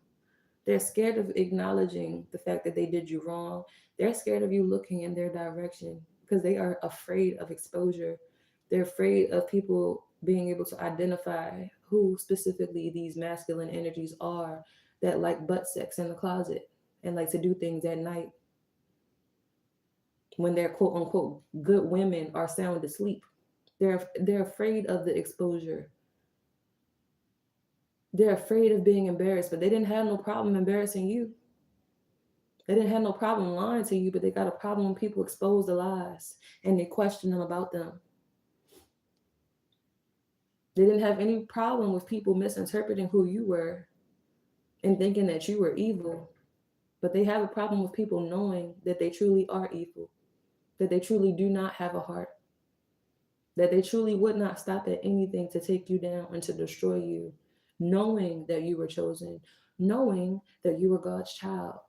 They're scared of acknowledging the fact that they did you wrong. They're scared of you looking in their direction because they are afraid of exposure. They're afraid of people being able to identify who specifically these masculine energies are that like butt sex in the closet and like to do things at night when their quote unquote good women are sound asleep. They're afraid of the exposure. They're afraid of being embarrassed, but they didn't have no problem embarrassing you. They didn't have no problem lying to you, but they got a problem when people expose the lies and they question them about them. They didn't have any problem with people misinterpreting who you were and thinking that you were evil, but they have a problem with people knowing that they truly are evil, that they truly do not have a heart, that they truly would not stop at anything to take you down and to destroy you, knowing that you were chosen, knowing that you were God's child,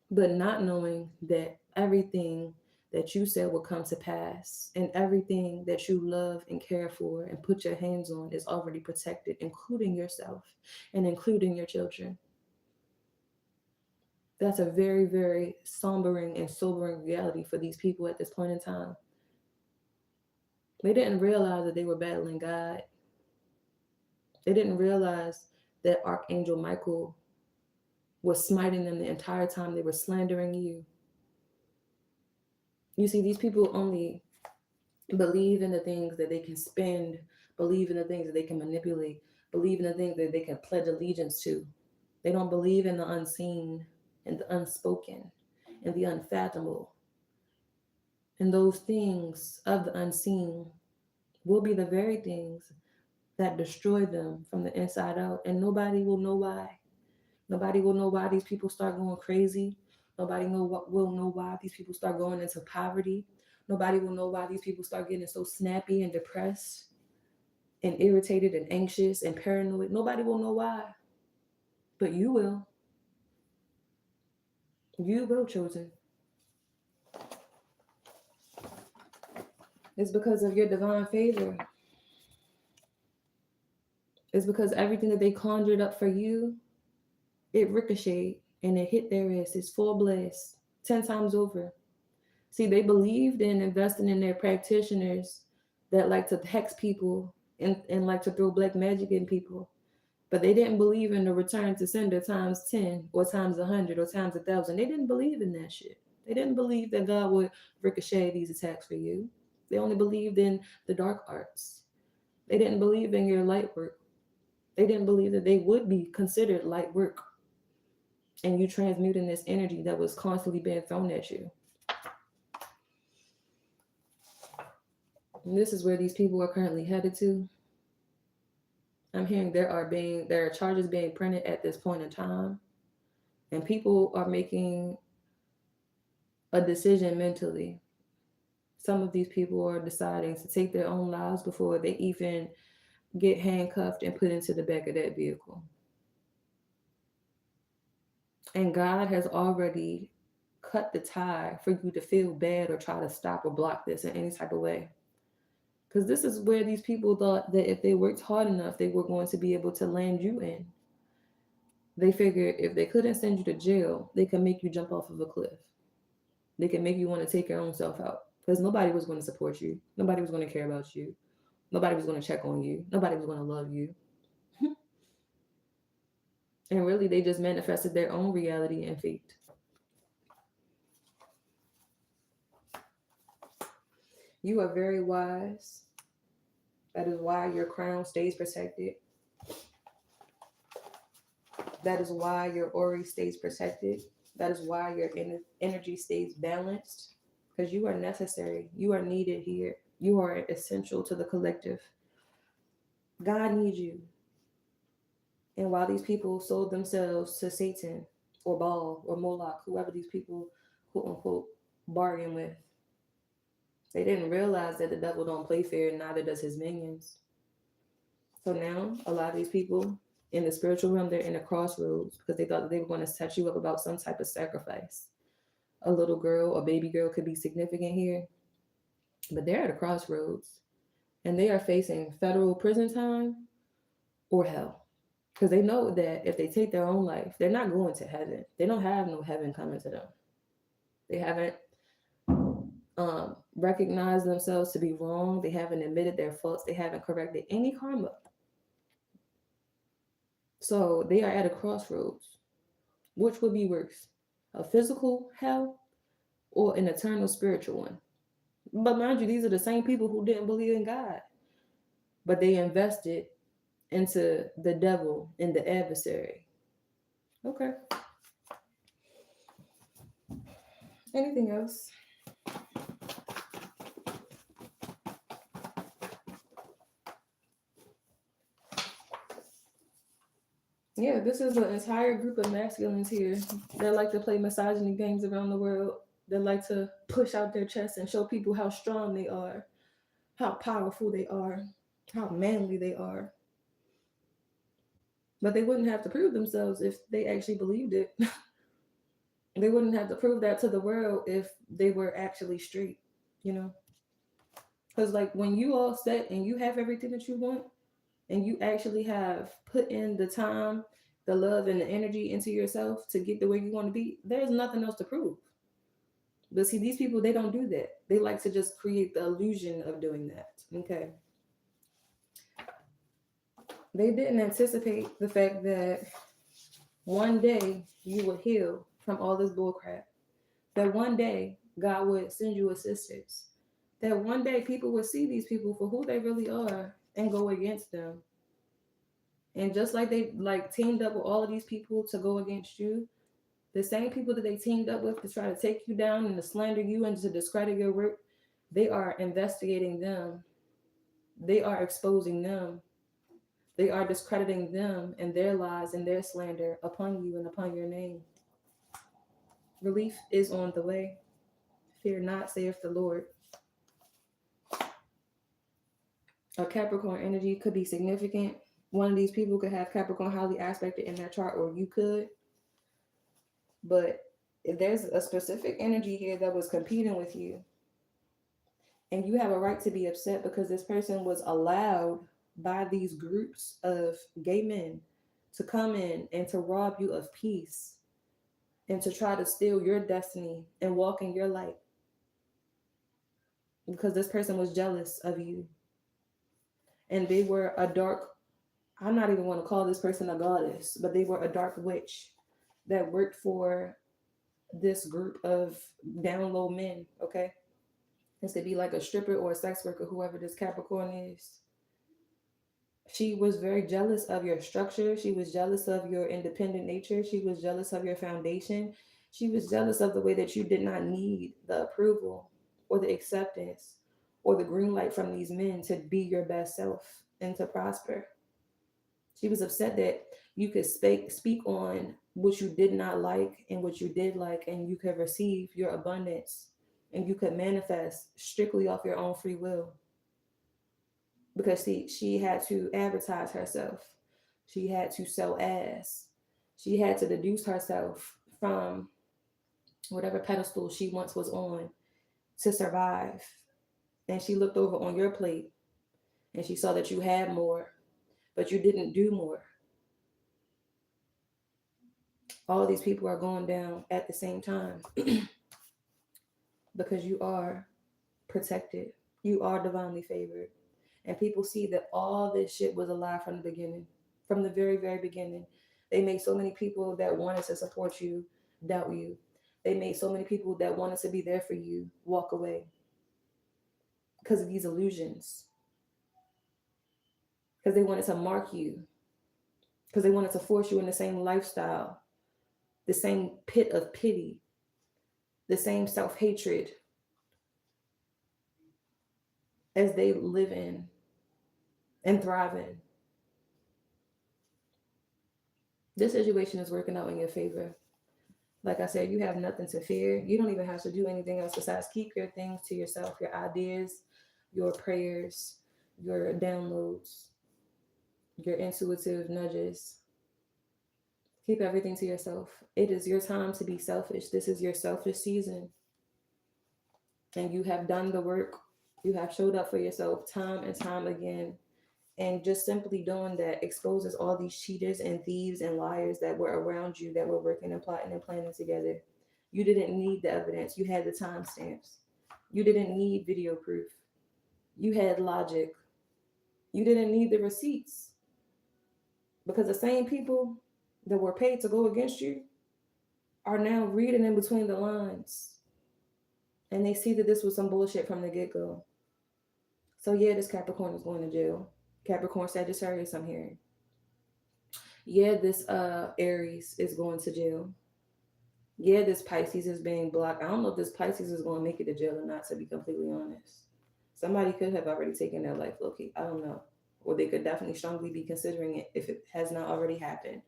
but not knowing that everything that you said will come to pass and everything that you love and care for and put your hands on is already protected, including yourself and including your children. That's a very, very sombering and sobering reality for these people at this point in time. They didn't realize that they were battling God. They didn't realize that Archangel Michael was smiting them the entire time they were slandering you. You see, these people only believe in the things that they can spend, believe in the things that they can manipulate, believe in the things that they can pledge allegiance to. They don't believe in the unseen and the unspoken and the unfathomable. And those things of the unseen will be the very things that destroy them from the inside out. And nobody will know why. Nobody will know why these people start going crazy. Nobody will know why these people start going into poverty. Nobody will know why these people start getting so snappy and depressed and irritated and anxious and paranoid. Nobody will know why. But you will. You will, chosen. It's because of your divine favor. It's because everything that they conjured up for you, it ricocheted and it hit their ass. It's full blast, 10 times over. See, they believed in investing in their practitioners that like to hex people and like to throw black magic in people. But they didn't believe in the return to sender times 10 or times 100 or times 1,000. They didn't believe in that shit. They didn't believe that God would ricochet these attacks for you. They only believed in the dark arts. They didn't believe in your light work. They didn't believe that they would be considered light work. And you transmuting this energy that was constantly being thrown at you. And this is where these people are currently headed to. I'm hearing there are charges being printed at this point in time, and people are making a decision mentally. Some of these people are deciding to take their own lives before they even get handcuffed and put into the back of that vehicle. And God has already cut the tie for you to feel bad or try to stop or block this in any type of way. Because this is where these people thought that if they worked hard enough, they were going to be able to land you in. They figured if they couldn't send you to jail, they could make you jump off of a cliff. They could make you want to take your own self out. Because nobody was going to support you. Nobody was going to care about you. Nobody was going to check on you. Nobody was going to love you. And really, they just manifested their own reality and fate. You are very wise. That is why your crown stays protected. That is why your aura stays protected. That is why your energy stays balanced, because you are necessary. You are needed here. You are essential to the collective. God needs you. And while these people sold themselves to Satan or Baal or Moloch, whoever these people, quote unquote, bargain with, they didn't realize that the devil don't play fair, and neither does his minions. So now, a lot of these people in the spiritual realm, they're in a crossroads because they thought that they were going to set you up about some type of sacrifice. A little girl, a baby girl could be significant here, but they're at a crossroads and they are facing federal prison time or hell. Because they know that if they take their own life, they're not going to heaven. They don't have no heaven coming to them. They haven't recognized themselves to be wrong. They haven't admitted their faults. They haven't corrected any karma. So they are at a crossroads. Which would be worse? A physical hell or an eternal spiritual one? But mind you, these are the same people who didn't believe in God, but they invested into the devil and the adversary. Okay. Anything else? Yeah, this is an entire group of masculines here that like to play misogyny games around the world. That like to push out their chests and show people how strong they are, how powerful they are, how manly they are. But they wouldn't have to prove themselves if they actually believed it. They wouldn't have to prove that to the world if they were actually straight, you know? Because, like, when you all set and you have everything that you want, and you actually have put in the time, the love, and the energy into yourself to get the way you want to be, there's nothing else to prove. But see, these people, they don't do that. They like to just create the illusion of doing that. Okay. They didn't anticipate the fact that one day you would heal from all this bullcrap. That one day God would send you assistance. That one day people would see these people for who they really are and go against them. And just like they like teamed up with all of these people to go against you, the same people that they teamed up with to try to take you down and to slander you and to discredit your work, they are investigating them. They are exposing them. They are discrediting them and their lies and their slander upon you and upon your name. Relief is on the way. Fear not, saith the Lord. A Capricorn energy could be significant. One of these people could have Capricorn highly aspected in their chart, or you could. But if there's a specific energy here that was competing with you, and you have a right to be upset because this person was allowed by these groups of gay men to come in and to rob you of peace and to try to steal your destiny and walk in your light because this person was jealous of you. And they were a dark, I'm not even want to call this person a goddess, but they were a dark witch that worked for this group of down low men, okay? This could be like a stripper or a sex worker, whoever this Capricorn is. She was very jealous of your structure. She was jealous of your independent nature. She was jealous of your foundation. She was jealous of the way that you did not need the approval or the acceptance or the green light from these men to be your best self and to prosper. She was upset that you could speak on what you did not like and what you did like, and you could receive your abundance and you could manifest strictly off your own free will. Because she had to advertise herself. She had to sell ass. She had to deduce herself from whatever pedestal she once was on to survive. And she looked over on your plate and she saw that you had more, but you didn't do more. All these people are going down at the same time because you are protected. You are divinely favored. And people see that all this shit was a lie from the beginning, from the very, very beginning. They made so many people that wanted to support you doubt you. They made so many people that wanted to be there for you walk away because of these illusions, because they wanted to mark you, because they wanted to force you in the same lifestyle the same pit of pity, the same self-hatred as they live in and thrive in. This situation is working out in your favor. Like I said, you have nothing to fear. You don't even have to do anything else besides keep your things to yourself, your ideas, your prayers, your downloads, your intuitive nudges. Keep everything to yourself. It is your time to be selfish. This is your selfish season. And you have done the work. You have showed up for yourself time and time again. And just simply doing that exposes all these cheaters and thieves and liars that were around you, that were working and plotting and planning together. You didn't need the evidence. You had the timestamps. You didn't need video proof. You had logic. You didn't need the receipts. Because the same people that were paid to go against you are now reading in between the lines. And they see that this was some bullshit from the get go. So, yeah, this Capricorn is going to jail. Capricorn Sagittarius, I'm hearing. Yeah, this Aries is going to jail. Yeah, this Pisces is being blocked. I don't know if this Pisces is going to make it to jail or not, to be completely honest. Somebody could have already taken their life, Loki. I don't know. Or they could definitely strongly be considering it if it has not already happened.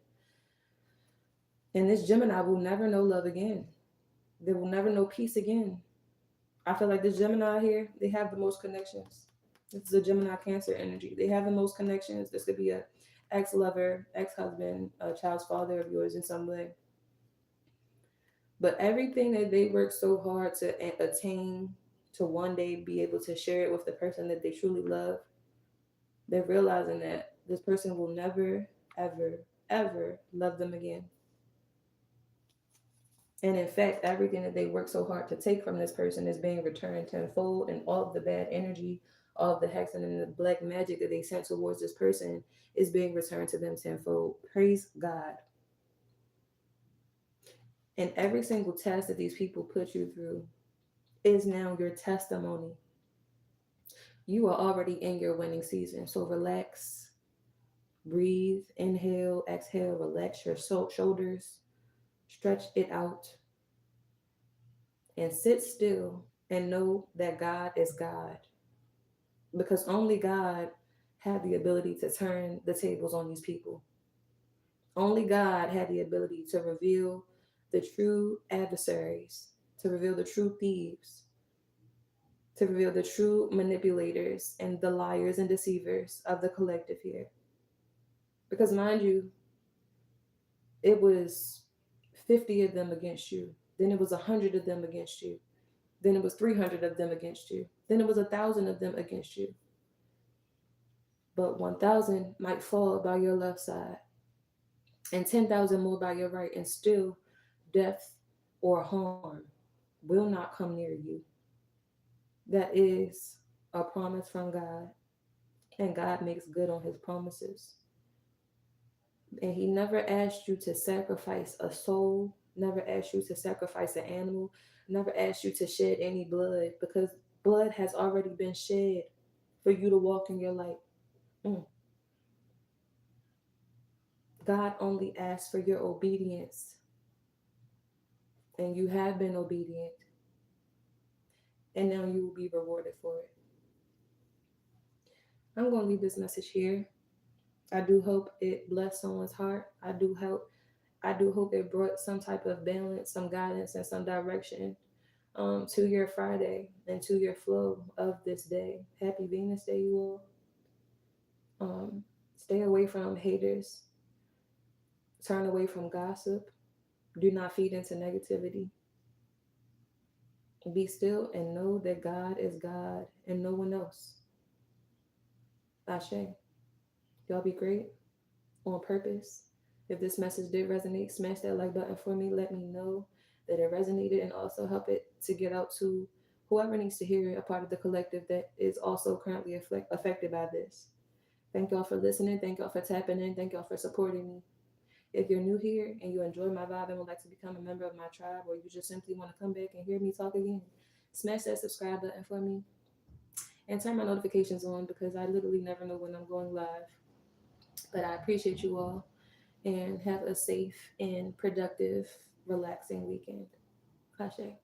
And this Gemini will never know love again. They will never know peace again. I feel like this Gemini here, they have the most connections. This is a Gemini Cancer energy. They have the most connections. This could be a ex-lover, ex-husband, a child's father of yours in some way. But everything that they work so hard to attain, to one day be able to share it with the person that they truly love, they're realizing that this person will never, ever, ever love them again. And in fact, everything that they work so hard to take from this person is being returned tenfold, and all of the bad energy, all of the hexing and the black magic that they sent towards this person is being returned to them tenfold. Praise God. And every single test that these people put you through is now your testimony. You are already in your winning season. So relax, breathe, inhale, exhale, relax your shoulders, stretch it out, and sit still and know that God is God. Because only God had the ability to turn the tables on these people. Only God had the ability to reveal the true adversaries, to reveal the true thieves, to reveal the true manipulators and the liars and deceivers of the collective here. Because mind you, it was 50 of them against you. Then it was 100 of them against you. Then it was 300 of them against you. Then it was 1,000 of them against you. But 1,000 might fall by your left side and 10,000 more by your right, and still death or harm will not come near you. That is a promise from God, and God makes good on his promises. And he never asked you to sacrifice a soul, never asked you to sacrifice an animal, never asked you to shed any blood, because blood has already been shed for you to walk in your light. God only asks for your obedience, and you have been obedient, and now you will be rewarded for it. I'm going to leave this message here. I do hope it blessed someone's heart. I do hope it brought some type of balance, some guidance, and some direction to your Friday and to your flow of this day. Happy Venus Day, you all. Stay away from haters. Turn away from gossip. Do not feed into negativity. Be still and know that God is God and no one else. Ashe. Y'all be great on purpose. If this message did resonate, smash that like button for me. Let me know that it resonated, and also help it to get out to whoever needs to hear it, a part of the collective that is also currently affected by this. Thank y'all for listening. Thank y'all for tapping in. Thank y'all for supporting me. If you're new here and you enjoy my vibe and would like to become a member of my tribe, or you just simply want to come back and hear me talk again, smash that subscribe button for me and turn my notifications on, because I literally never know when I'm going live. But I appreciate you all. and have a safe and productive, relaxing weekend. Ashe.